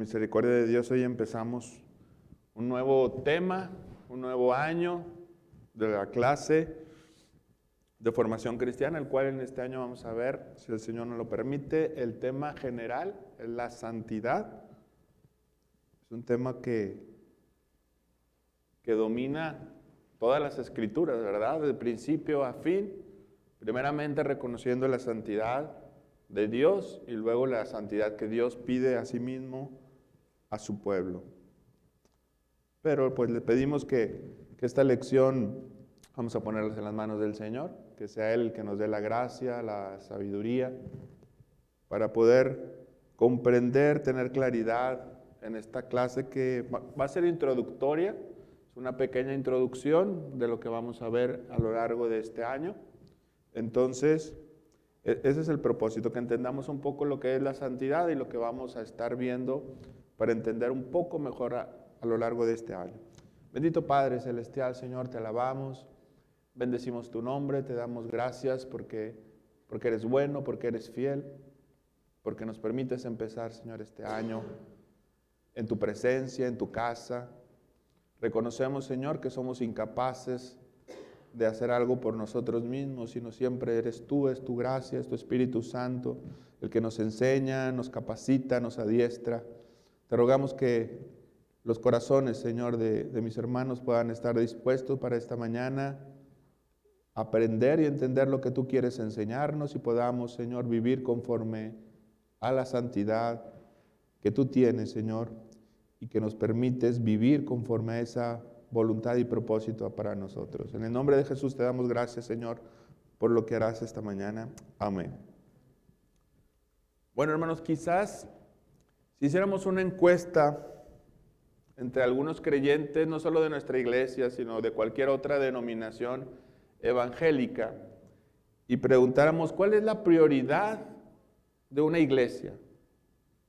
Misericordia de Dios, hoy empezamos un nuevo tema, un nuevo año de la clase de formación cristiana, el cual en este año vamos a ver, si el Señor nos lo permite, el tema general es la santidad. Es un tema que domina todas las escrituras, ¿verdad? De principio a fin, primeramente reconociendo la santidad de Dios y luego la santidad que Dios pide a sí mismo a su pueblo. Pero pues le pedimos que esta lección vamos a ponerlas en las manos del Señor, que sea Él el que nos dé la gracia, la sabiduría, para poder comprender, tener claridad en esta clase que va a ser introductoria, es una pequeña introducción de lo que vamos a ver a lo largo de este año. Entonces, ese es el propósito, que entendamos un poco lo que es la santidad y lo que vamos a estar viendo para entender un poco mejor a lo largo de este año. Bendito Padre Celestial, Señor, te alabamos, bendecimos tu nombre, te damos gracias porque eres bueno, porque eres fiel, porque nos permites empezar, Señor, este año en tu presencia, en tu casa. Reconocemos, Señor, que somos incapaces de hacer algo por nosotros mismos, sino siempre eres tú, es tu gracia, es tu Espíritu Santo, el que nos enseña, nos capacita, nos adiestra. Te rogamos que los corazones, Señor, de mis hermanos puedan estar dispuestos para esta mañana a aprender y entender lo que tú quieres enseñarnos y podamos, Señor, vivir conforme a la santidad que tú tienes, Señor, y que nos permites vivir conforme a esa voluntad y propósito para nosotros. En el nombre de Jesús te damos gracias, Señor, por lo que harás esta mañana. Amén. Bueno, hermanos, quizás si hiciéramos una encuesta entre algunos creyentes, no solo de nuestra iglesia, sino de cualquier otra denominación evangélica, y preguntáramos cuál es la prioridad de una iglesia,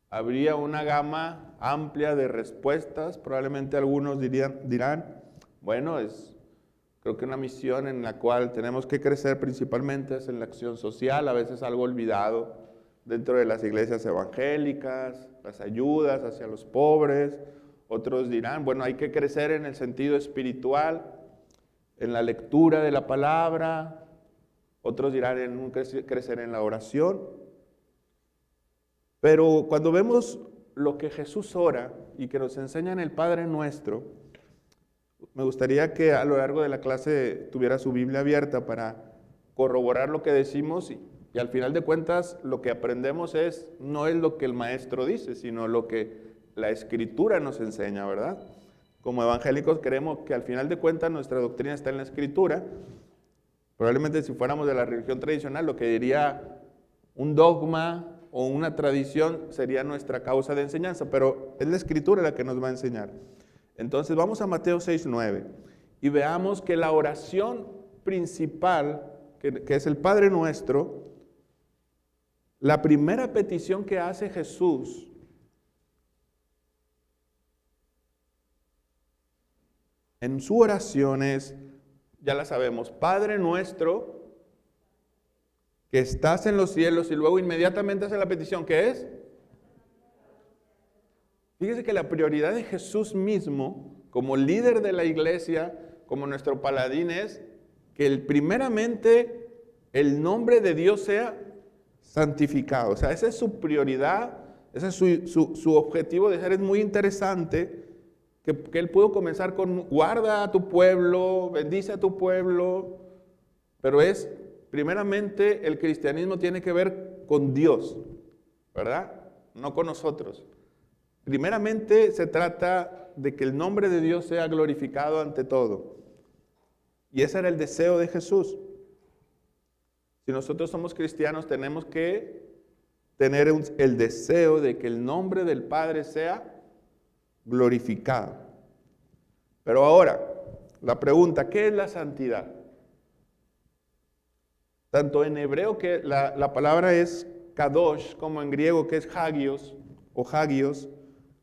habría una gama amplia de respuestas. Probablemente algunos dirán, bueno, creo que una misión en la cual tenemos que crecer principalmente es en la acción social, a veces algo olvidado dentro de las iglesias evangélicas, las ayudas hacia los pobres. Otros dirán, bueno, hay que crecer en el sentido espiritual, en la lectura de la palabra. Otros dirán en crecer en la oración. Pero cuando vemos lo que Jesús ora y que nos enseña en el Padre Nuestro, me gustaría que a lo largo de la clase tuviera su Biblia abierta para corroborar lo que decimos y al final de cuentas lo que aprendemos no es lo que el maestro dice, sino lo que la Escritura nos enseña, ¿verdad? Como evangélicos creemos que al final de cuentas nuestra doctrina está en la Escritura. Probablemente si fuéramos de la religión tradicional, lo que diría un dogma o una tradición sería nuestra causa de enseñanza, pero es la Escritura la que nos va a enseñar. Entonces vamos a Mateo 6:9 y veamos que la oración principal, que es el Padre Nuestro, la primera petición que hace Jesús en su oración es, ya la sabemos, Padre Nuestro que estás en los cielos, y luego inmediatamente hace la petición, ¿qué es? Fíjese que la prioridad de Jesús mismo, como líder de la iglesia, como nuestro paladín, es que primeramente el nombre de Dios sea santificado. O sea, esa es su prioridad, ese es su objetivo de ser. Es muy interesante que Él pudo comenzar con guarda a tu pueblo, bendice a tu pueblo, pero primeramente el cristianismo tiene que ver con Dios, ¿verdad? No con nosotros. Primeramente se trata de que el nombre de Dios sea glorificado ante todo. Y ese era el deseo de Jesús. Si nosotros somos cristianos, tenemos que tener el deseo de que el nombre del Padre sea glorificado. Pero ahora, la pregunta, ¿qué es la santidad? Tanto en hebreo, que la palabra es kadosh, como en griego, que es hagios o hagios,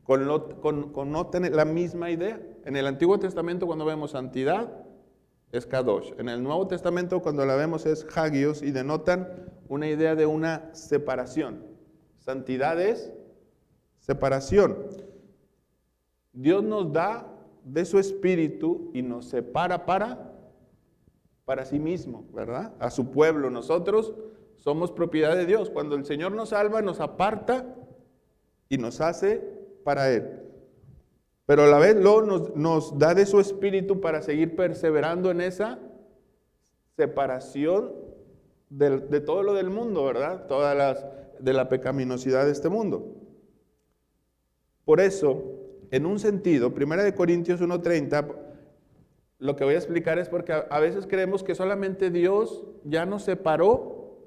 con no tener la misma idea. En el Antiguo Testamento, cuando vemos santidad, es kadosh. En el Nuevo Testamento, cuando la vemos, es hagios, y denotan una idea de una separación. Santidad es separación. Dios nos da de su espíritu y nos separa para sí mismo, ¿verdad? A su pueblo. Nosotros somos propiedad de Dios. Cuando el Señor nos salva, nos aparta y nos hace para Él. Pero a la vez luego nos da de su espíritu para seguir perseverando en esa separación de todo lo del mundo, ¿verdad? De la pecaminosidad de este mundo. Por eso, en un sentido, 1 Corintios 1:30, lo que voy a explicar es porque a veces creemos que solamente Dios ya nos separó,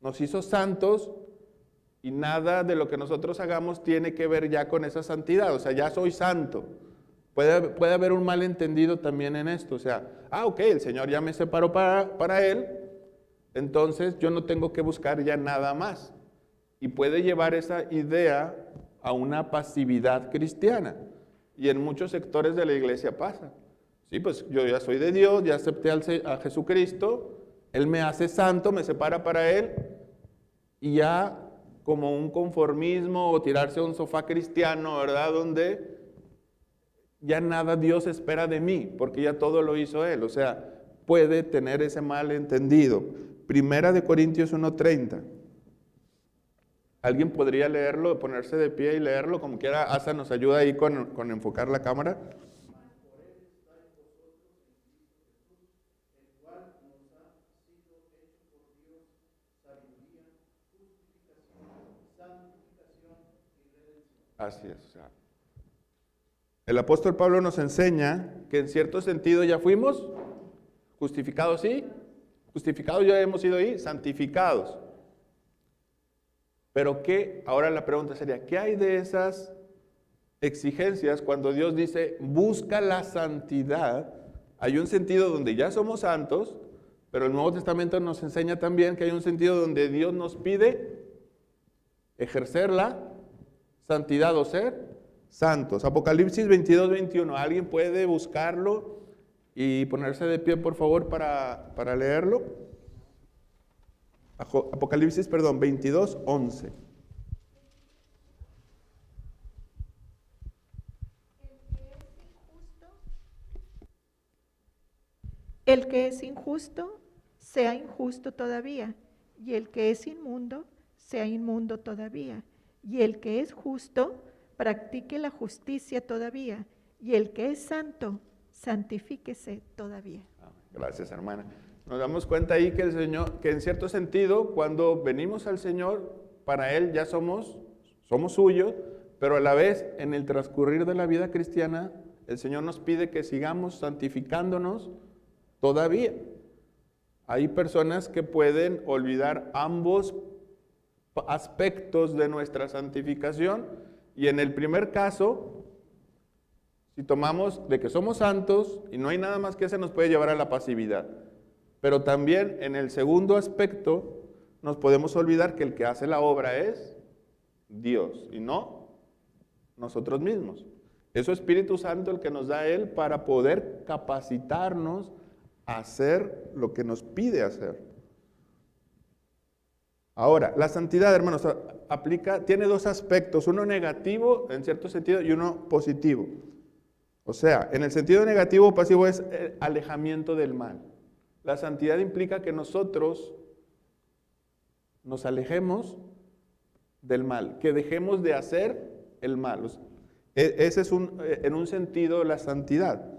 nos hizo santos, y nada de lo que nosotros hagamos tiene que ver ya con esa santidad. O sea, ya soy santo. Puede haber un malentendido también en esto. O sea, ok, el Señor ya me separó para Él, entonces yo no tengo que buscar ya nada más. Y puede llevar esa idea a una pasividad cristiana. Y en muchos sectores de la iglesia pasa. Sí, pues yo ya soy de Dios, ya acepté a Jesucristo, Él me hace santo, me separa para Él, y ya como un conformismo o tirarse a un sofá cristiano, ¿verdad? Donde ya nada Dios espera de mí, porque ya todo lo hizo Él. O sea, puede tener ese malentendido. 1 Corintios 1:30. ¿Alguien podría leerlo, ponerse de pie y leerlo? Como quiera, Asa nos ayuda ahí con enfocar la cámara. Así es. O sea, el apóstol Pablo nos enseña que en cierto sentido ya fuimos justificados, ¿sí? Justificados ya hemos sido ahí, santificados. Pero ¿qué? Ahora la pregunta sería, ¿qué hay de esas exigencias cuando Dios dice, busca la santidad? Hay un sentido donde ya somos santos, pero el Nuevo Testamento nos enseña también que hay un sentido donde Dios nos pide ejercer la santidad o ser santos. Apocalipsis 22:21. ¿Alguien puede buscarlo y ponerse de pie, por favor, para leerlo? Apocalipsis, 22:11. El que es injusto, sea injusto todavía, y el que es inmundo, sea inmundo todavía, y el que es justo, practique la justicia todavía, y el que es santo, santifíquese todavía. Gracias, hermana. Nos damos cuenta ahí que el Señor, que en cierto sentido, cuando venimos al Señor, para Él ya somos suyos, pero a la vez, en el transcurrir de la vida cristiana, el Señor nos pide que sigamos santificándonos todavía. Hay personas que pueden olvidar ambos aspectos de nuestra santificación, y en el primer caso, si tomamos de que somos santos y no hay nada más que hacer, nos puede llevar a la pasividad. Pero también en el segundo aspecto nos podemos olvidar que el que hace la obra es Dios y no nosotros mismos. Es su Espíritu Santo el que nos da Él para poder capacitarnos a hacer lo que nos pide hacer. Ahora, la santidad, hermanos, tiene dos aspectos, uno negativo en cierto sentido y uno positivo. O sea, en el sentido negativo o pasivo es el alejamiento del mal. La santidad implica que nosotros nos alejemos del mal, que dejemos de hacer el mal. Ese es en un sentido la santidad,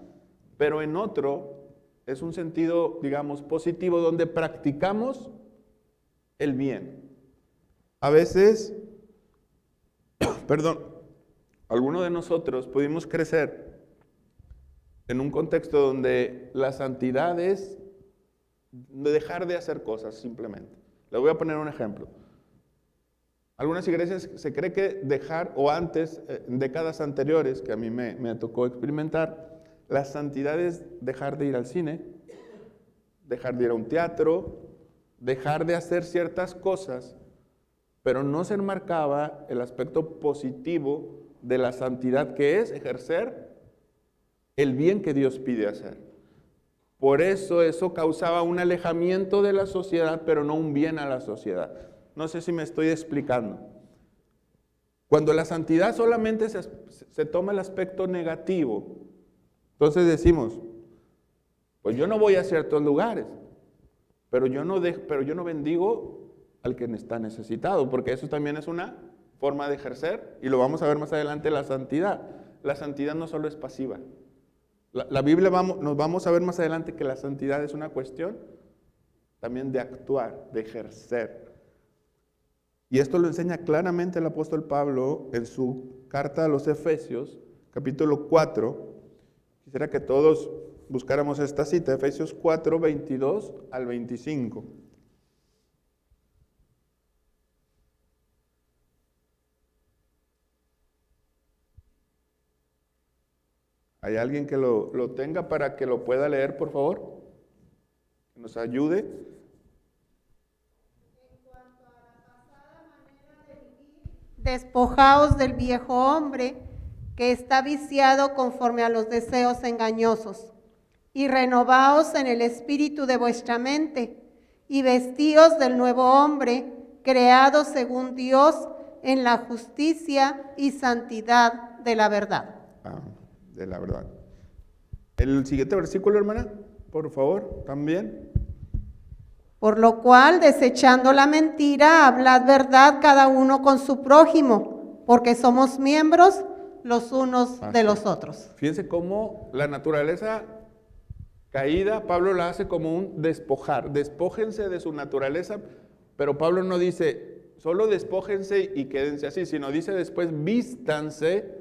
pero en otro es un sentido, digamos, positivo, donde practicamos el bien. A veces, algunos de nosotros pudimos crecer en un contexto donde la santidad es dejar de hacer cosas simplemente. Les voy a poner un ejemplo. Algunas iglesias se cree que dejar, o antes, en décadas anteriores, que a mí me tocó experimentar, la santidad es dejar de ir al cine, dejar de ir a un teatro, dejar de hacer ciertas cosas, pero no se enmarcaba el aspecto positivo de la santidad, que es ejercer el bien que Dios pide hacer. Por eso causaba un alejamiento de la sociedad, pero no un bien a la sociedad. No sé si me estoy explicando. Cuando la santidad solamente se toma el aspecto negativo, entonces decimos, pues yo no voy a ciertos lugares, pero yo no bendigo al que está necesitado, porque eso también es una forma de ejercer, y lo vamos a ver más adelante, la santidad. La santidad no solo es pasiva. La Biblia nos vamos a ver más adelante que la santidad es una cuestión también de actuar, de ejercer. Y esto lo enseña claramente el apóstol Pablo en su carta a los Efesios, capítulo 4. Quisiera que todos buscáramos esta cita, Efesios 4, 22 al 25. ¿Hay alguien que lo tenga para que lo pueda leer, por favor? Que nos ayude. En cuanto a la pasada manera de vivir, despojaos del viejo hombre que está viciado conforme a los deseos engañosos, y renovaos en el espíritu de vuestra mente, y vestíos del nuevo hombre, creado según Dios en la justicia y santidad de la verdad. De la verdad. El siguiente versículo, hermana, por favor, también. Por lo cual, desechando la mentira, hablad verdad cada uno con su prójimo, porque somos miembros los unos de los otros. Fíjense cómo la naturaleza caída, Pablo la hace como un despojar. Despójense de su naturaleza, pero Pablo no dice, solo despójense y quédense así, sino dice después, vístanse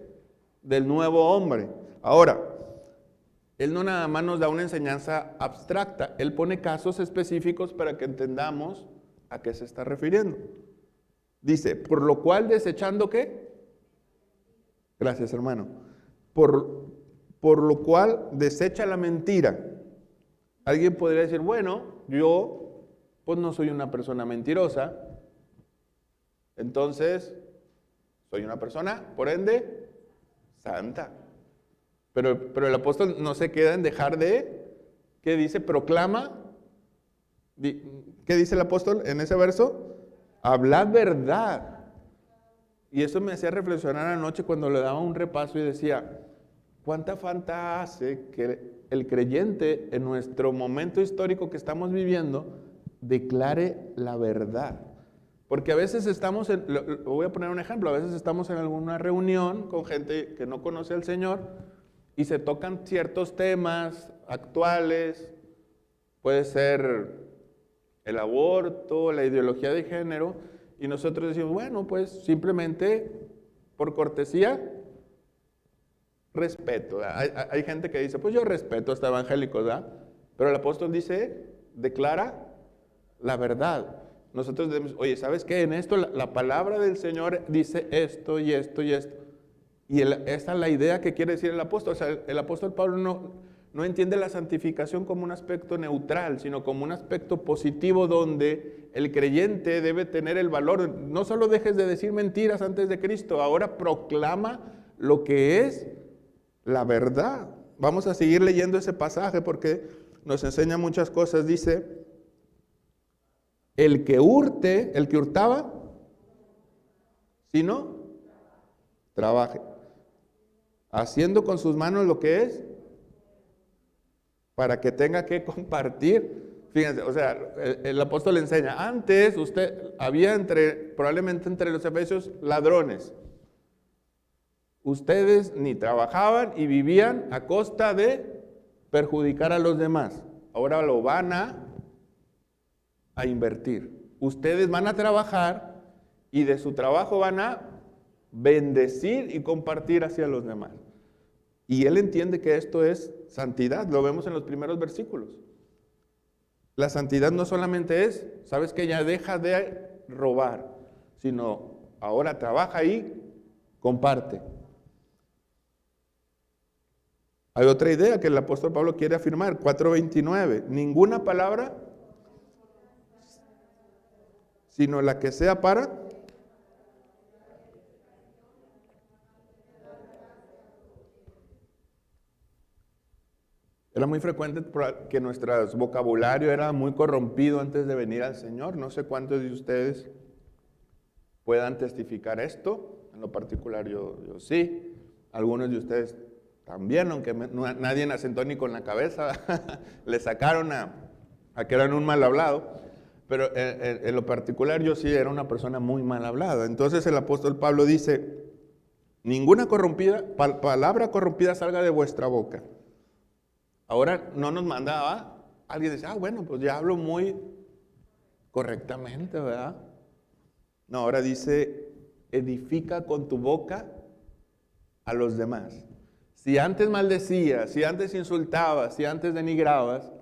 del nuevo hombre. Ahora, él no nada más nos da una enseñanza abstracta, él pone casos específicos para que entendamos a qué se está refiriendo. Dice, por lo cual desechando ¿qué? Gracias, hermano. Por lo cual desecha la mentira. Alguien podría decir, bueno, yo pues no soy una persona mentirosa, entonces soy una persona, por ende, santa. Pero el apóstol no se queda en dejar de, ¿qué dice? Proclama. ¿Qué dice el apóstol en ese verso? Hablad verdad. Y eso me hacía reflexionar anoche cuando le daba un repaso y decía, ¿cuánta falta hace que el creyente en nuestro momento histórico que estamos viviendo declare la verdad? Porque a veces estamos, voy a poner un ejemplo, a veces estamos en alguna reunión con gente que no conoce al Señor y se tocan ciertos temas actuales, puede ser el aborto, la ideología de género, y nosotros decimos, bueno, pues simplemente por cortesía, respeto. Hay gente que dice, pues yo respeto hasta evangélicos, ¿verdad? Pero el apóstol dice, declara la verdad. Nosotros decimos, oye, ¿sabes qué? En esto la palabra del Señor dice esto y esto y esto. Y esta es la idea que quiere decir el apóstol. O sea, el apóstol Pablo no entiende la santificación como un aspecto neutral, sino como un aspecto positivo donde el creyente debe tener el valor. No solo dejes de decir mentiras antes de Cristo, ahora proclama lo que es la verdad. Vamos a seguir leyendo ese pasaje porque nos enseña muchas cosas. Dice, el que hurtaba, si no, trabaje, haciendo con sus manos lo que es, para que tenga que compartir. Fíjense, o sea, el apóstol le enseña, antes había probablemente entre los efesios ladrones. Ustedes ni trabajaban y vivían a costa de perjudicar a los demás. Ahora lo van a invertir. Ustedes van a trabajar y de su trabajo van a bendecir y compartir hacia los demás. Y él entiende que esto es santidad, lo vemos en los primeros versículos. La santidad no solamente es, sabes que ya deja de robar, sino ahora trabaja y comparte. Hay otra idea que el apóstol Pablo quiere afirmar, 4:29, ninguna palabra, sino la que sea para... Era muy frecuente que nuestro vocabulario era muy corrompido antes de venir al Señor. No sé cuántos de ustedes puedan testificar esto. En lo particular yo sí. Algunos de ustedes también, aunque nadie asentó ni con la cabeza. Le sacaron a que eran un mal hablado. Pero en lo particular yo sí era una persona muy mal hablada. Entonces el apóstol Pablo dice, ninguna palabra corrompida salga de vuestra boca. Ahora no nos mandaba, alguien dice, bueno, pues ya hablo muy correctamente, ¿verdad? No, ahora dice, edifica con tu boca a los demás. Si antes maldecías, si antes insultabas, si antes denigrabas,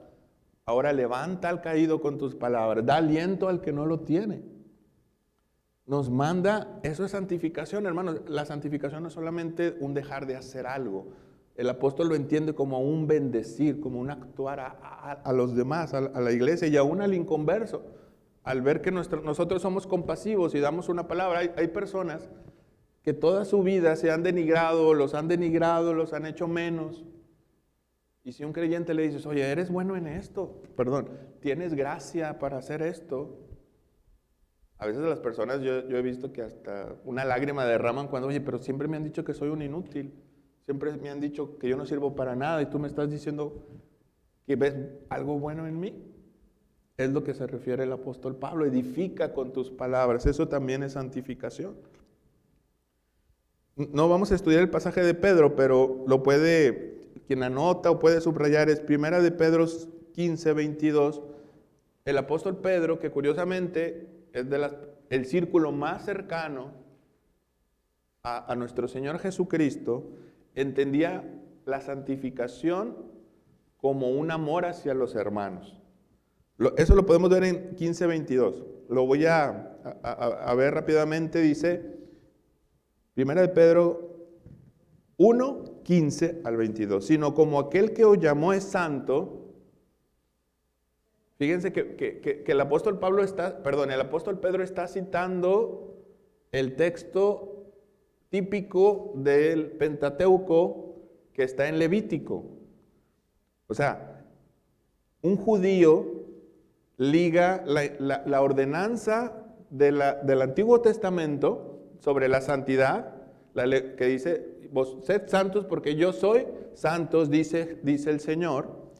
ahora levanta al caído con tus palabras, da aliento al que no lo tiene. Nos manda, eso es santificación, hermanos. La santificación no es solamente un dejar de hacer algo. El apóstol lo entiende como un bendecir, como un actuar a los demás, a la iglesia y aún al inconverso. Al ver que nosotros somos compasivos y damos una palabra, hay personas que toda su vida se han denigrado, los han hecho menos. Y si un creyente le dices, oye, eres bueno en esto, tienes gracia para hacer esto. A veces las personas, yo he visto que hasta una lágrima derraman cuando, oye, pero siempre me han dicho que soy un inútil. Siempre me han dicho que yo no sirvo para nada y tú me estás diciendo que ves algo bueno en mí. Es lo que se refiere el apóstol Pablo, edifica con tus palabras. Eso también es santificación. No vamos a estudiar el pasaje de Pedro, pero lo puede, quien anota o puede subrayar, es 1 de Pedro 15, 22. El apóstol Pedro, que curiosamente es el círculo más cercano a nuestro Señor Jesucristo, entendía la santificación como un amor hacia los hermanos. Eso lo podemos ver en 15, 22. Lo voy a ver rápidamente. Dice 1 de Pedro 1, 15 al 22. Sino como aquel que os llamó es santo. Fíjense que el apóstol Pedro está citando el texto típico del Pentateuco que está en Levítico. O sea, un judío liga la ordenanza del Antiguo Testamento sobre la santidad, la ley que dice, vos sed santos porque yo soy santos, dice el Señor,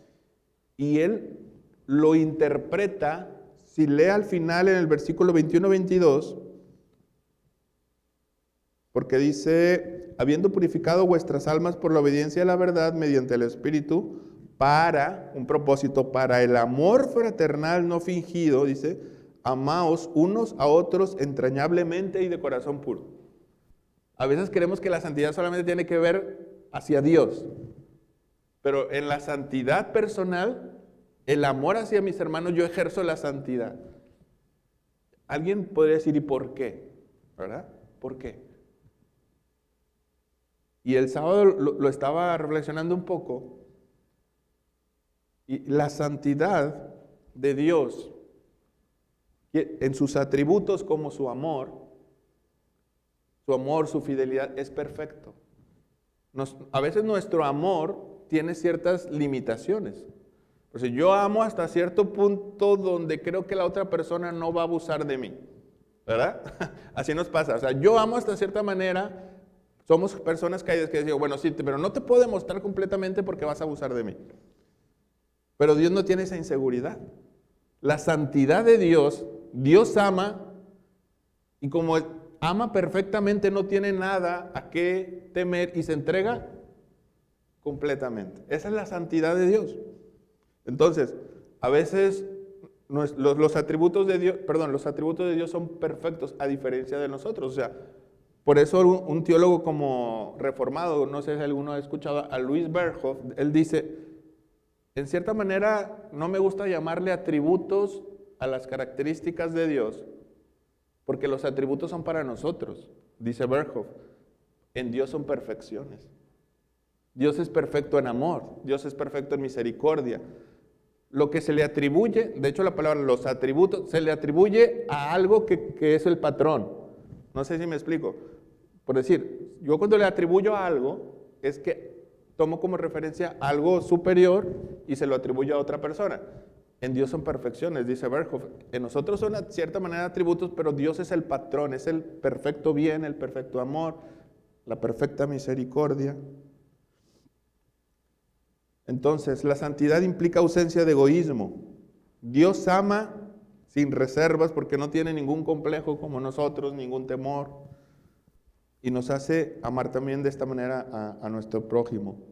y él lo interpreta, si lee al final en el versículo 21-22, porque dice, habiendo purificado vuestras almas por la obediencia a la verdad mediante el Espíritu, para un propósito, para el amor fraternal no fingido, dice, amaos unos a otros entrañablemente y de corazón puro. A veces creemos que la santidad solamente tiene que ver hacia Dios, pero en la santidad personal, el amor hacia mis hermanos, yo ejerzo la santidad. Alguien podría decir, ¿y por qué? ¿Verdad? ¿Por qué? Y el sábado lo estaba reflexionando un poco. Y la santidad de Dios, en sus atributos como su amor, su fidelidad, es perfecto. A veces nuestro amor tiene ciertas limitaciones. O sea, yo amo hasta cierto punto donde creo que la otra persona no va a abusar de mí, ¿verdad? Así nos pasa. O sea, yo amo hasta cierta manera, somos personas caídas que digo, bueno, sí, pero no te puedo demostrar completamente porque vas a abusar de mí. Pero Dios no tiene esa inseguridad. La santidad de Dios, Dios ama, y como ama perfectamente, no tiene nada a qué temer y se entrega completamente. Esa es la santidad de Dios. Entonces, a veces los atributos de Dios son perfectos a diferencia de nosotros. O sea, por eso un teólogo como reformado, no sé si alguno ha escuchado a Louis Berkhoff, él dice, en cierta manera no me gusta llamarle atributos a las características de Dios, porque los atributos son para nosotros, dice Berkhoff. En Dios son perfecciones. Dios es perfecto en amor, Dios es perfecto en misericordia. Lo que se le atribuye, de hecho la palabra los atributos, se le atribuye a algo que es el patrón. No sé si me explico. Por decir, yo cuando le atribuyo a algo, es que tomo como referencia algo superior y se lo atribuyo a otra persona. En Dios son perfecciones, dice Berkhoff. En nosotros son, de cierta manera, atributos, pero Dios es el patrón, es el perfecto bien, el perfecto amor, la perfecta misericordia. Entonces, la santidad implica ausencia de egoísmo. Dios ama sin reservas porque no tiene ningún complejo como nosotros, ningún temor. Y nos hace amar también de esta manera a nuestro prójimo.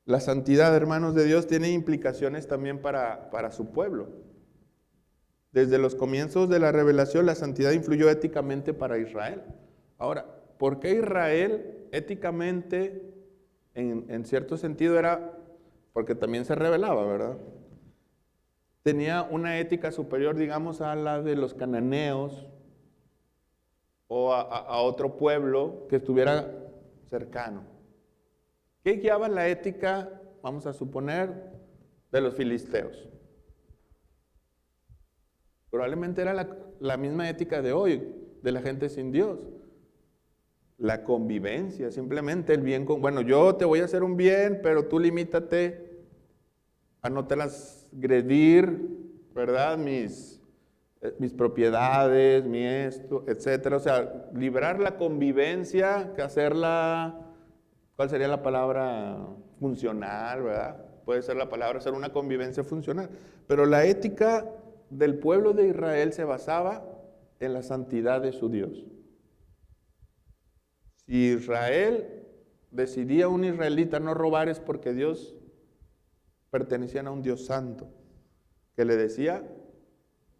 La santidad, hermanos de Dios, tiene implicaciones también para su pueblo. Desde los comienzos de la revelación, la santidad influyó éticamente para Israel. Ahora, ¿por qué Israel éticamente, en cierto sentido, era? Porque también se rebelaba, ¿verdad? Tenía una ética superior, digamos, a la de los cananeos o a otro pueblo que estuviera cercano. ¿Qué guiaba la ética, vamos a suponer, de los filisteos? Probablemente era la misma ética de hoy, de la gente sin Dios. La convivencia, simplemente el bien con... Bueno, yo te voy a hacer un bien, pero tú limítate a no transgredir, ¿verdad? Mis propiedades, mi esto, etcétera. O sea, librar la convivencia, que hacerla... ¿Cuál sería la palabra? Funcional, ¿verdad? Puede ser la palabra, hacer una convivencia funcional. Pero la ética del pueblo de Israel se basaba en la santidad de su Dios. Si Israel decidía, un israelita, no robar, es porque Dios pertenecían a un Dios santo, que le decía,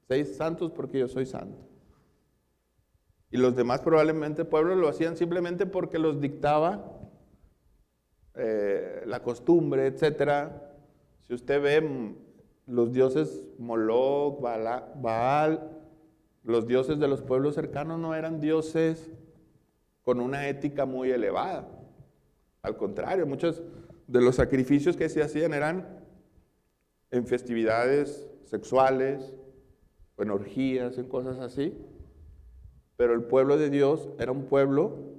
sed santos porque yo soy santo. Y los demás probablemente pueblos lo hacían simplemente porque los dictaba la costumbre, etcétera. Si usted ve los dioses Moloch, Baal, los dioses de los pueblos cercanos no eran dioses con una ética muy elevada. Al contrario, muchos de los sacrificios que se hacían eran en festividades sexuales, en orgías, en cosas así. Pero el pueblo de Dios era un pueblo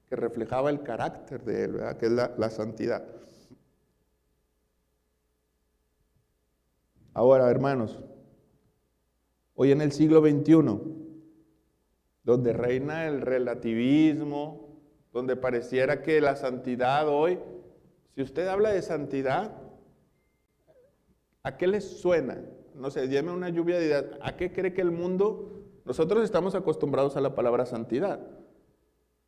que reflejaba el carácter de Él, ¿verdad? Que es la santidad. Ahora, hermanos, hoy en el siglo XXI, donde reina el relativismo, donde pareciera que la santidad hoy, si usted habla de santidad, ¿a qué les suena? No sé, déme una lluvia de ideas. ¿A qué cree que el mundo? Nosotros estamos acostumbrados a la palabra santidad.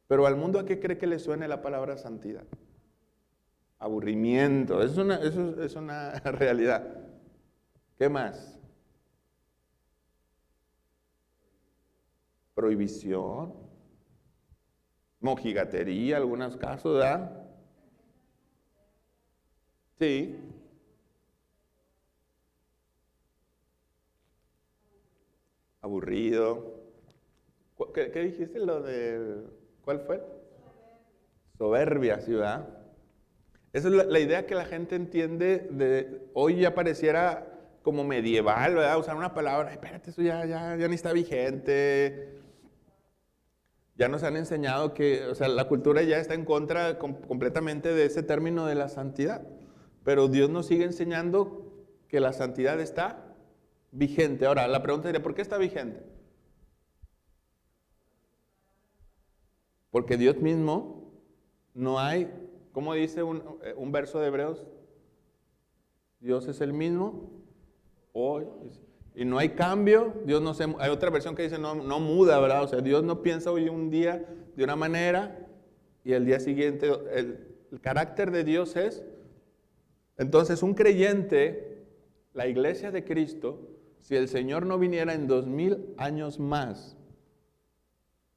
Pero al mundo, ¿a qué cree que le suene la palabra santidad? Aburrimiento, eso es una realidad. ¿Qué más? Prohibición, mojigatería, en algunos casos, ¿verdad? Sí. Aburrido. ¿Qué dijiste? Lo de... ¿Cuál fue? Soberbia, ¿sí, verdad? Esa es la idea que la gente entiende hoy ya pareciera como medieval, ¿verdad? Usar una palabra, espérate, eso ya ni está vigente. Ya nos han enseñado que, o sea, la cultura ya está en contra completamente de ese término de la santidad. Pero Dios nos sigue enseñando que la santidad está vigente. Ahora, la pregunta sería, ¿por qué está vigente? Porque Dios mismo no hay, ¿cómo dice un verso de Hebreos? Dios es el mismo hoy y no hay cambio. Dios no se, hay otra versión que dice no muda, ¿verdad? O sea, Dios no piensa hoy un día de una manera y el día siguiente. El carácter de Dios es. Entonces, un creyente, la iglesia de Cristo, si el Señor no viniera en 2000 años más,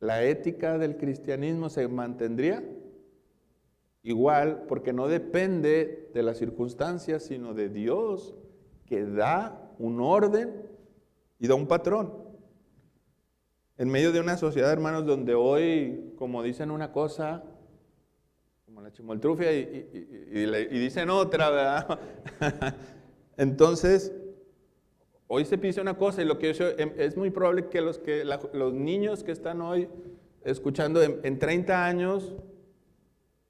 la ética del cristianismo se mantendría igual, porque no depende de las circunstancias, sino de Dios, que da un orden y da un patrón. En medio de una sociedad, hermanos, donde hoy, como dicen una cosa, como la chimoltrufia, y dicen otra, ¿verdad? Entonces, hoy se dice una cosa y lo que es muy probable que los niños que están hoy escuchando en 30 años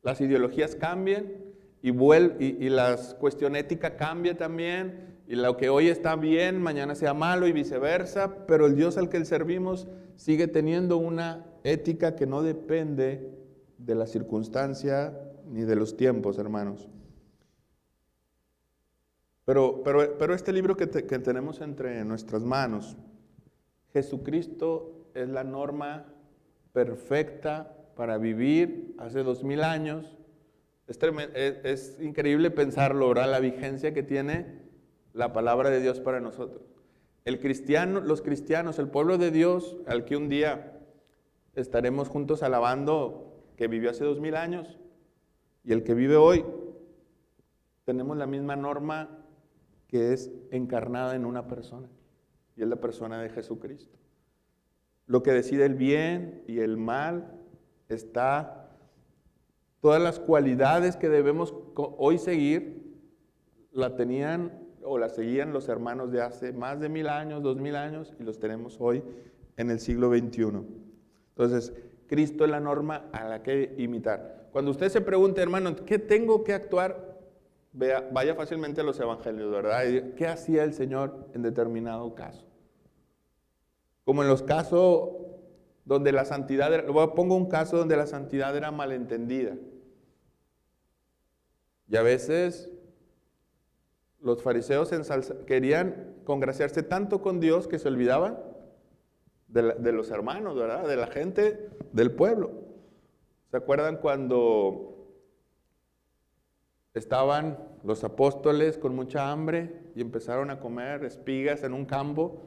las ideologías cambien y la cuestión ética cambia también, y lo que hoy está bien, mañana sea malo y viceversa, pero el Dios al que servimos sigue teniendo una ética que no depende de la circunstancia ni de los tiempos, hermanos. Pero este libro que tenemos entre nuestras manos, Jesucristo es la norma perfecta para vivir hace 2000 años. Es increíble pensarlo, ¿verdad? La vigencia que tiene la palabra de Dios para nosotros. Los cristianos, el pueblo de Dios, al que un día estaremos juntos alabando, que vivió hace 2000 años, y el que vive hoy, tenemos la misma norma que es encarnada en una persona, y es la persona de Jesucristo. Lo que decide el bien y el mal está, todas las cualidades que debemos hoy seguir, la tenían o la seguían los hermanos de hace más de 1000 años, 2000 años, y los tenemos hoy en el siglo XXI. Entonces, Cristo es la norma a la que imitar. Cuando usted se pregunte, hermano, ¿qué tengo que actuar? Vaya fácilmente a los evangelios, ¿verdad? ¿Qué hacía el Señor en determinado caso? Como en los casos donde la santidad, pongo un caso donde la santidad era malentendida. Y a veces los fariseos querían congraciarse tanto con Dios que se olvidaban de los hermanos, ¿verdad? De la gente del pueblo. ¿Se acuerdan cuando estaban los apóstoles con mucha hambre y empezaron a comer espigas en un campo?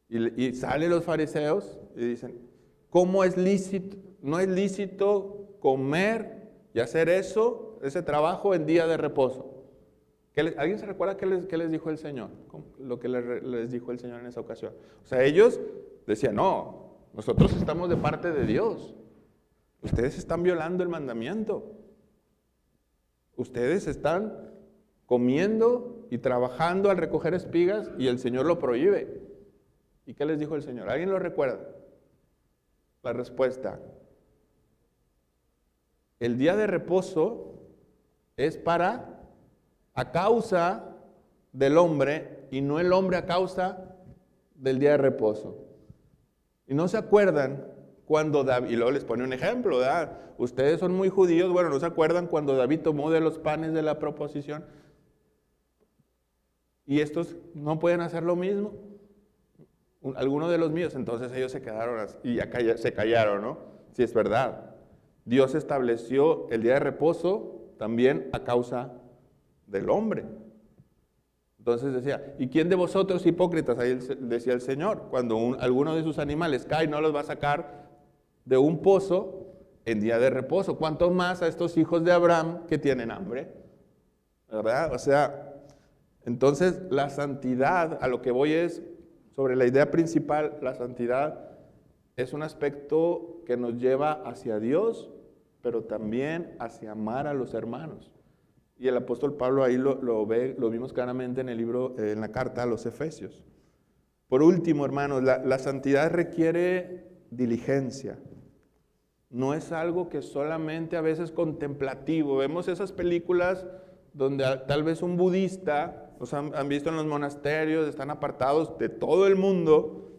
Y salen los fariseos y dicen, ¿cómo es lícito? No es lícito comer y hacer ese trabajo en día de reposo. ¿Alguien se recuerda qué les dijo el Señor? Lo que les dijo el Señor en esa ocasión. O sea, ellos decían, no, nosotros estamos de parte de Dios. Ustedes están violando el mandamiento. Ustedes están comiendo y trabajando al recoger espigas y el Señor lo prohíbe. ¿Y qué les dijo el Señor? ¿Alguien lo recuerda? La respuesta: el día de reposo es a causa del hombre y no el hombre a causa del día de reposo. Y no se acuerdan cuando David, y luego les pone un ejemplo, ¿verdad? Ustedes son muy judíos, bueno, ¿no se acuerdan cuando David tomó de los panes de la proposición? Y estos no pueden hacer lo mismo. Algunos de los míos, entonces ellos se quedaron y se callaron, ¿no? Si es verdad. Dios estableció el día de reposo también a causa del hombre. Entonces decía, ¿y quién de vosotros hipócritas? Ahí decía el Señor, cuando alguno de sus animales cae, no los va a sacar de un pozo en día de reposo. ¿Cuánto más a estos hijos de Abraham que tienen hambre? ¿Verdad? O sea, entonces la santidad, a lo que voy es, sobre la idea principal, la santidad es un aspecto que nos lleva hacia Dios, pero también hacia amar a los hermanos. Y el apóstol Pablo ahí lo vimos claramente en el libro, en la carta a los Efesios. Por último, hermanos, la santidad requiere diligencia. No es algo que solamente a veces contemplativo. Vemos esas películas donde tal vez un budista, los han visto en los monasterios, están apartados de todo el mundo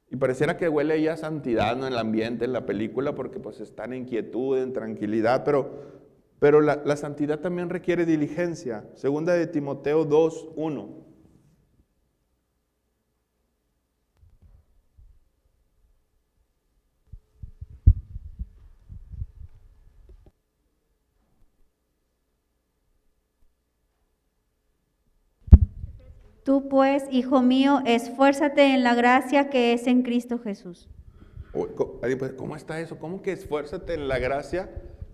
y pareciera que huele ya a santidad, ¿no? En el ambiente, en la película, porque pues están en quietud, en tranquilidad, pero la santidad también requiere diligencia. Segunda de Timoteo 2:1. Tú pues, hijo mío, esfuérzate en la gracia que es en Cristo Jesús. ¿Cómo está eso? ¿Cómo que esfuérzate en la gracia?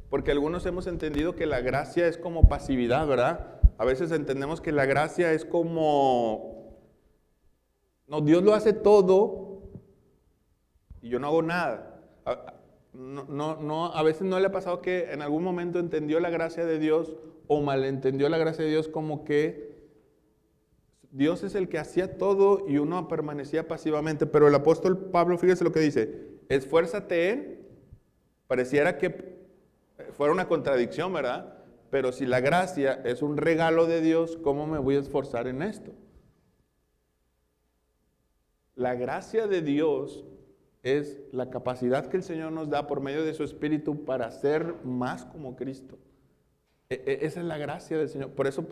Porque algunos hemos entendido que la gracia es como pasividad, ¿verdad? A veces entendemos que la gracia es como, no, Dios lo hace todo y yo no hago nada. A veces no le ha pasado que en algún momento entendió la gracia de Dios o malentendió la gracia de Dios como que Dios es el que hacía todo y uno permanecía pasivamente. Pero el apóstol Pablo, fíjese lo que dice, esfuérzate en, pareciera que fuera una contradicción, ¿verdad? Pero si la gracia es un regalo de Dios, ¿cómo me voy a esforzar en esto? La gracia de Dios es la capacidad que el Señor nos da por medio de su Espíritu para ser más como Cristo. Esa es la gracia del Señor. Por eso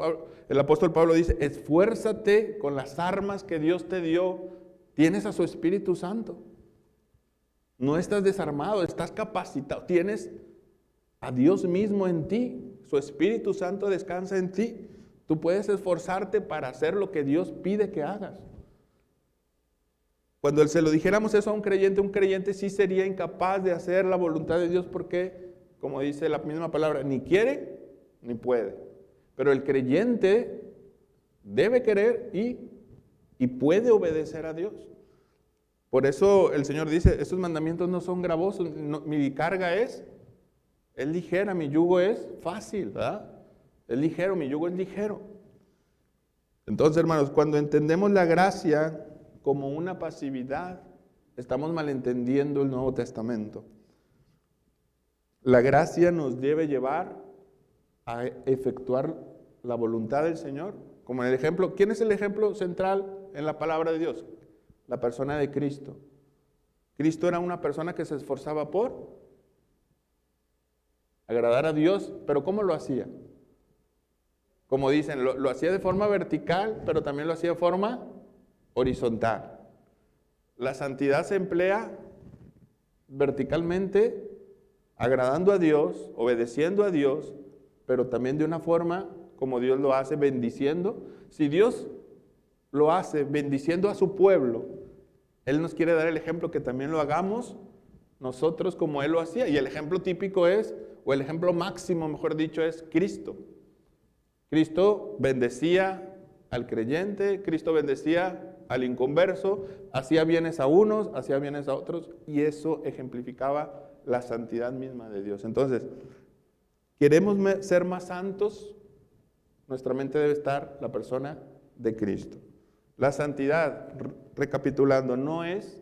el apóstol Pablo dice, esfuérzate con las armas que Dios te dio. Tienes a su Espíritu Santo. No estás desarmado, estás capacitado. Tienes a Dios mismo en ti. Su Espíritu Santo descansa en ti. Tú puedes esforzarte para hacer lo que Dios pide que hagas. Cuando se lo dijéramos eso a un creyente sí sería incapaz de hacer la voluntad de Dios porque, como dice la misma palabra, ni quiere ni puede. Pero el creyente debe querer y puede obedecer a Dios. Por eso el Señor dice, estos mandamientos no son gravosos, mi carga es ligera, mi yugo es fácil, ¿verdad? Es ligero, mi yugo es ligero. Entonces, hermanos, cuando entendemos la gracia como una pasividad, estamos malentendiendo el Nuevo Testamento. La gracia nos debe llevar a efectuar la voluntad del Señor. Como en el ejemplo, ¿quién es el ejemplo central en la palabra de Dios? La persona de Cristo. Cristo era una persona que se esforzaba por agradar a Dios, pero ¿cómo lo hacía? Como dicen, lo hacía de forma vertical, pero también lo hacía de forma horizontal. La santidad se emplea verticalmente, agradando a Dios, obedeciendo a Dios, pero también de una forma como Dios lo hace, bendiciendo. Si Dios lo hace bendiciendo a su pueblo, Él nos quiere dar el ejemplo que también lo hagamos nosotros como Él lo hacía. Y el ejemplo típico es, o el ejemplo máximo, mejor dicho, es Cristo. Cristo bendecía al creyente, Cristo bendecía al inconverso, hacía bienes a unos, hacía bienes a otros, y eso ejemplificaba la santidad misma de Dios. Entonces, ¿queremos ser más santos? Nuestra mente debe estar la persona de Cristo. La santidad, recapitulando, no es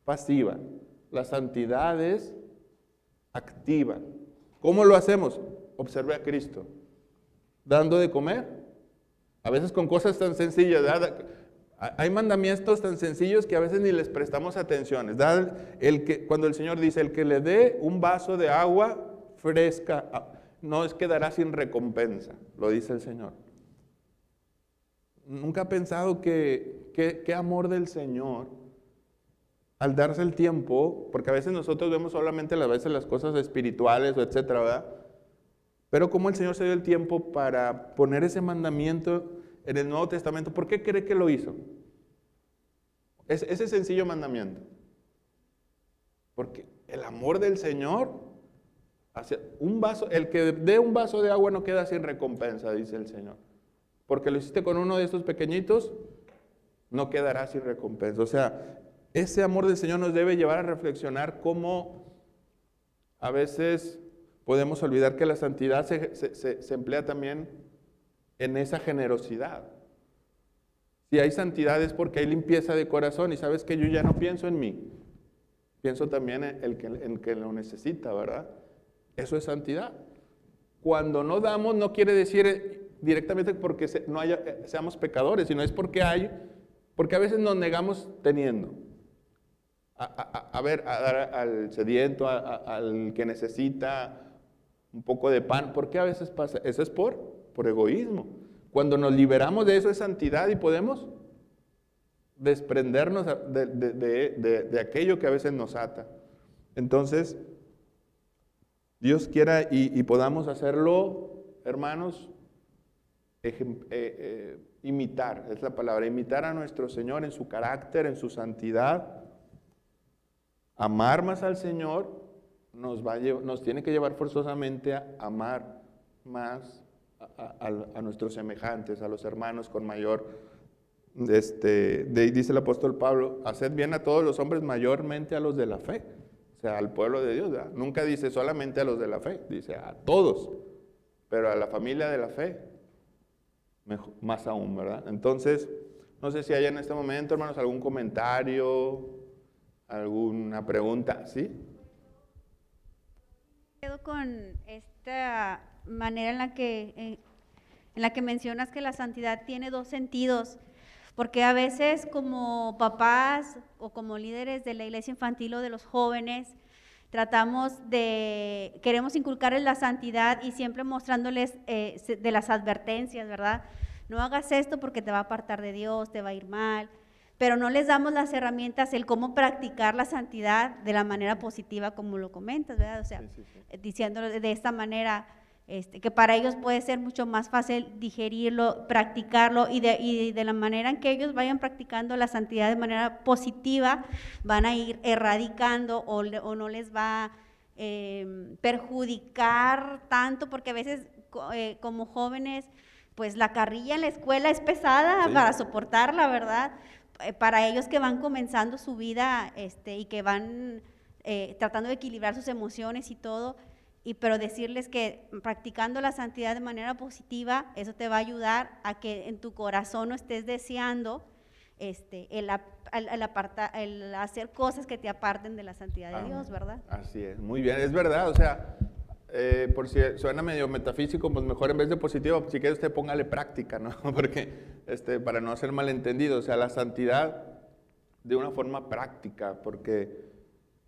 pasiva. La santidad es activa. ¿Cómo lo hacemos? Observe a Cristo. Dando de comer. A veces con cosas tan sencillas, ¿verdad? Hay mandamientos tan sencillos que a veces ni les prestamos atención. Cuando el Señor dice, el que le dé un vaso de agua fresca, no quedará sin recompensa, lo dice el Señor. Nunca he pensado qué amor del Señor al darse el tiempo, porque a veces nosotros vemos solamente a veces las cosas espirituales o etcétera, ¿verdad? Pero cómo el Señor se dio el tiempo para poner ese mandamiento en el Nuevo Testamento. ¿Por qué cree que lo hizo? Ese sencillo mandamiento. Porque el amor del Señor, el que dé un vaso de agua no queda sin recompensa, dice el Señor. Porque lo hiciste con uno de estos pequeñitos, no quedará sin recompensa. O sea, ese amor del Señor nos debe llevar a reflexionar cómo a veces podemos olvidar que la santidad se emplea también en esa generosidad. Si hay santidad es porque hay limpieza de corazón y sabes que yo ya no pienso en mí, pienso también en el que lo necesita, ¿verdad? Eso es santidad. Cuando no damos no quiere decir directamente porque seamos pecadores, sino es porque a veces nos negamos teniendo. A dar al sediento, al que necesita un poco de pan. ¿Por qué a veces pasa? Eso es por egoísmo. Cuando nos liberamos de eso es santidad y podemos desprendernos de aquello que a veces nos ata. Entonces, Dios quiera y podamos hacerlo, hermanos, imitar, es la palabra, imitar a nuestro Señor en su carácter, en su santidad. Amar más al Señor nos tiene que llevar forzosamente a amar más a nuestros semejantes, a los hermanos con mayor, dice el apóstol Pablo, haced bien a todos los hombres, mayormente a los de la fe, o sea, al pueblo de Dios, ¿verdad? Nunca dice solamente a los de la fe, dice a todos, pero a la familia de la fe, más aún, ¿verdad? Entonces, no sé si hay en este momento, hermanos, algún comentario, alguna pregunta, ¿sí? quedo con esta manera en la que mencionas que la santidad tiene dos sentidos, porque a veces como papás o como líderes de la iglesia infantil o de los jóvenes, queremos inculcarles la santidad y siempre mostrándoles de las advertencias, ¿verdad? No hagas esto porque te va a apartar de Dios, te va a ir mal, pero no les damos las herramientas, el cómo practicar la santidad de la manera positiva como lo comentas, ¿verdad? O sea, Sí. diciéndolo de esta manera, que para ellos puede ser mucho más fácil digerirlo, practicarlo y de la manera en que ellos vayan practicando la santidad de manera positiva, van a ir erradicando o no les va a perjudicar tanto, porque a veces como jóvenes, pues la carrilla en la escuela es pesada Sí. para soportarla, ¿verdad? Para ellos que van comenzando su vida y que van tratando de equilibrar sus emociones y todo, pero decirles que practicando la santidad de manera positiva, eso te va a ayudar a que en tu corazón no estés deseando el hacer cosas que te aparten de la santidad de Dios, ¿verdad? Así es, muy bien, es verdad, o sea, por si suena medio metafísico, pues mejor en vez de positivo, si quieres usted póngale práctica, ¿no? Porque para no ser malentendido, o sea, la santidad de una forma práctica, porque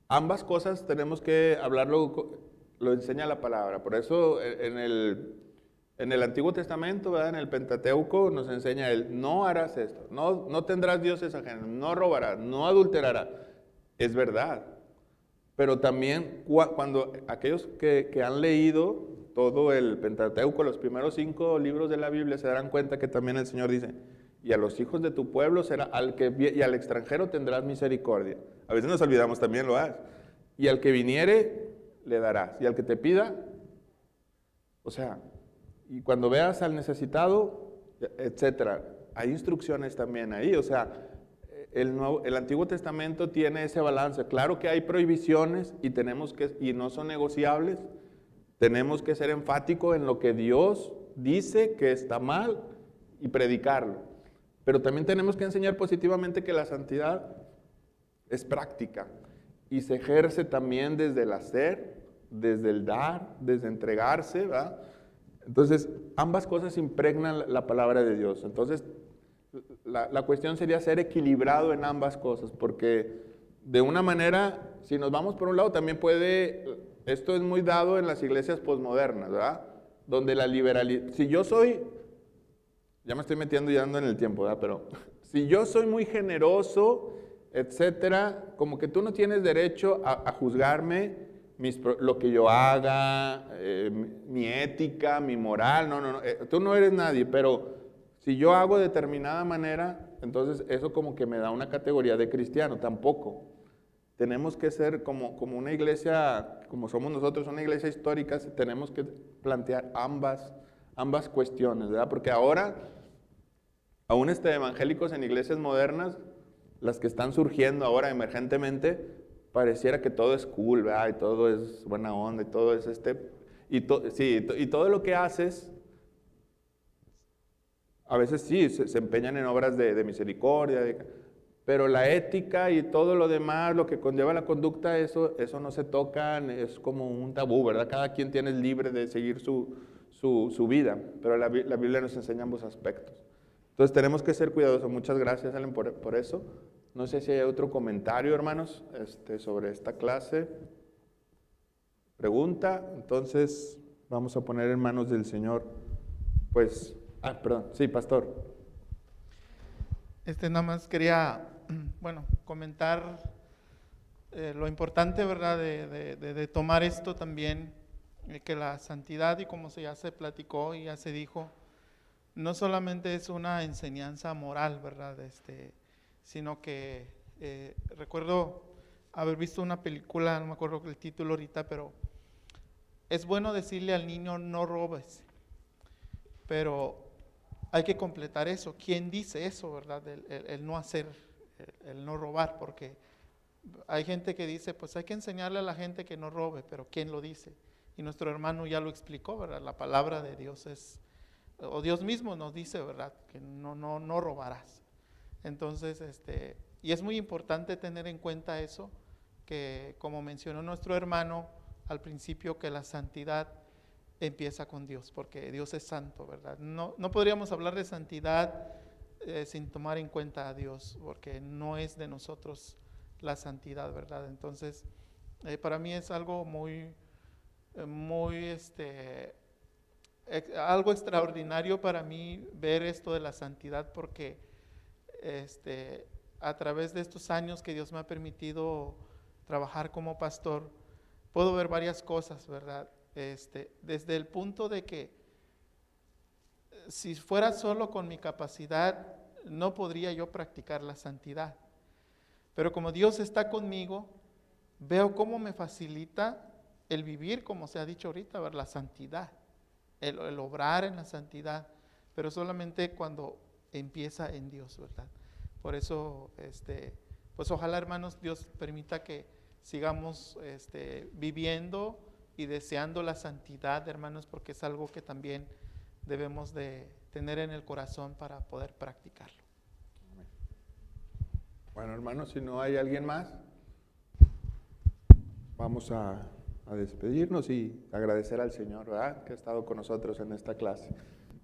ambas cosas tenemos que hablarlo, lo enseña la palabra. Por eso en el Antiguo Testamento, ¿verdad? En el Pentateuco nos enseña no harás esto, no tendrás dioses ajenos, no robarás, no adulterarás. Es verdad. Pero también cuando aquellos que han leído todo el Pentateuco, los primeros 5 libros de la Biblia, se darán cuenta que también el Señor dice, y a los hijos de tu pueblo y al extranjero tendrás misericordia. A veces nos olvidamos también, lo haces. Y al que viniere, le darás. Y al que te pida, o sea, y cuando veas al necesitado, etcétera. Hay instrucciones también ahí, o sea, el Antiguo Testamento tiene ese balance. Claro que hay prohibiciones y no son negociables. Tenemos que ser enfáticos en lo que Dios dice que está mal y predicarlo. Pero también tenemos que enseñar positivamente que la santidad es práctica y se ejerce también desde el hacer, desde el dar, desde entregarse, ¿verdad? Entonces, ambas cosas impregnan la palabra de Dios. Entonces, la cuestión sería ser equilibrado en ambas cosas, porque de una manera, si nos vamos por un lado, también esto es muy dado en las iglesias posmodernas, ¿verdad? Donde la liberalidad, ya me estoy metiendo y ando en el tiempo, ¿verdad? Pero si yo soy muy generoso, etcétera, como que tú no tienes derecho a juzgarme lo que yo haga, mi ética, mi moral, no, tú no eres nadie, pero si yo hago de determinada manera, entonces eso como que me da una categoría de cristiano, tampoco. Tenemos que ser como una iglesia, como somos nosotros, una iglesia histórica, tenemos que plantear ambas cuestiones, ¿verdad? Porque ahora, aún evangélicos en iglesias modernas, las que están surgiendo ahora emergentemente, pareciera que todo es cool, ¿verdad? Y todo es buena onda, y todo es y todo lo que haces, a veces sí, se empeñan en obras de misericordia, pero la ética y todo lo demás, lo que conlleva la conducta, eso no se toca, es como un tabú, ¿verdad? Cada quien tiene libre de seguir su vida, pero la Biblia nos enseña ambos aspectos. Entonces tenemos que ser cuidadosos. Muchas gracias, Ellen, por eso. No sé si hay otro comentario, hermanos, sobre esta clase. Pregunta, entonces vamos a poner en manos del Señor, pues, perdón, sí, pastor. Nada más quería, comentar lo importante, ¿verdad?, de tomar esto también, que la santidad, y como ya se platicó y ya se dijo, no solamente es una enseñanza moral, ¿verdad?, sino que recuerdo haber visto una película, no me acuerdo el título ahorita, pero es bueno decirle al niño no robes, pero hay que completar eso. ¿Quién dice eso, verdad? El no hacer, el no robar, porque hay gente que dice, pues hay que enseñarle a la gente que no robe, pero ¿quién lo dice? Y nuestro hermano ya lo explicó, ¿verdad? La palabra de Dios o Dios mismo nos dice, ¿verdad?, que no robarás. Entonces, y es muy importante tener en cuenta eso, que como mencionó nuestro hermano, al principio que la santidad empieza con Dios, porque Dios es santo, ¿verdad? No podríamos hablar de santidad sin tomar en cuenta a Dios, porque no es de nosotros la santidad, ¿verdad? Entonces, para mí es algo muy, algo extraordinario para mí ver esto de la santidad, porque a través de estos años que Dios me ha permitido trabajar como pastor, puedo ver varias cosas, ¿verdad? Desde el punto de que si fuera solo con mi capacidad, no podría yo practicar la santidad. Pero como Dios está conmigo, veo cómo me facilita el vivir, como se ha dicho ahorita, ver la santidad, el obrar en la santidad, pero solamente cuando empieza en Dios, ¿verdad? Por eso, pues ojalá, hermanos, Dios permita que sigamos viviendo y deseando la santidad, hermanos, porque es algo que también debemos de tener en el corazón para poder practicarlo. Bueno, hermanos, si no hay alguien más, vamos a despedirnos y agradecer al Señor, ¿verdad?, que ha estado con nosotros en esta clase.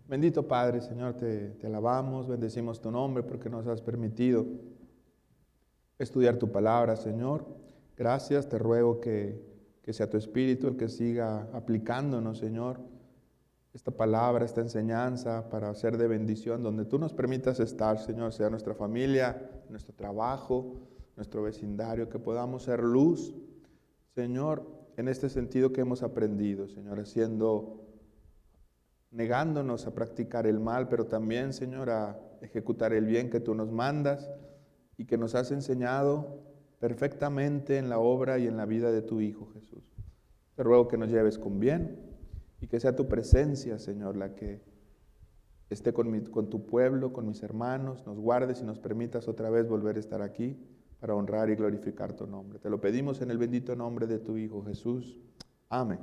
Bendito Padre, Señor, te alabamos, bendecimos tu nombre porque nos has permitido estudiar tu palabra, Señor. Gracias, te ruego que sea tu Espíritu el que siga aplicándonos, Señor, esta palabra, esta enseñanza para ser de bendición donde tú nos permitas estar, Señor, sea nuestra familia, nuestro trabajo, nuestro vecindario, que podamos ser luz, Señor, en este sentido que hemos aprendido, Señor, negándonos a practicar el mal, pero también, Señor, a ejecutar el bien que tú nos mandas y que nos has enseñado perfectamente en la obra y en la vida de tu Hijo Jesús. Te ruego que nos lleves con bien y que sea tu presencia, Señor, la que esté con tu pueblo, con mis hermanos, nos guardes y nos permitas otra vez volver a estar aquí para honrar y glorificar tu nombre. Te lo pedimos en el bendito nombre de tu Hijo Jesús. Amén.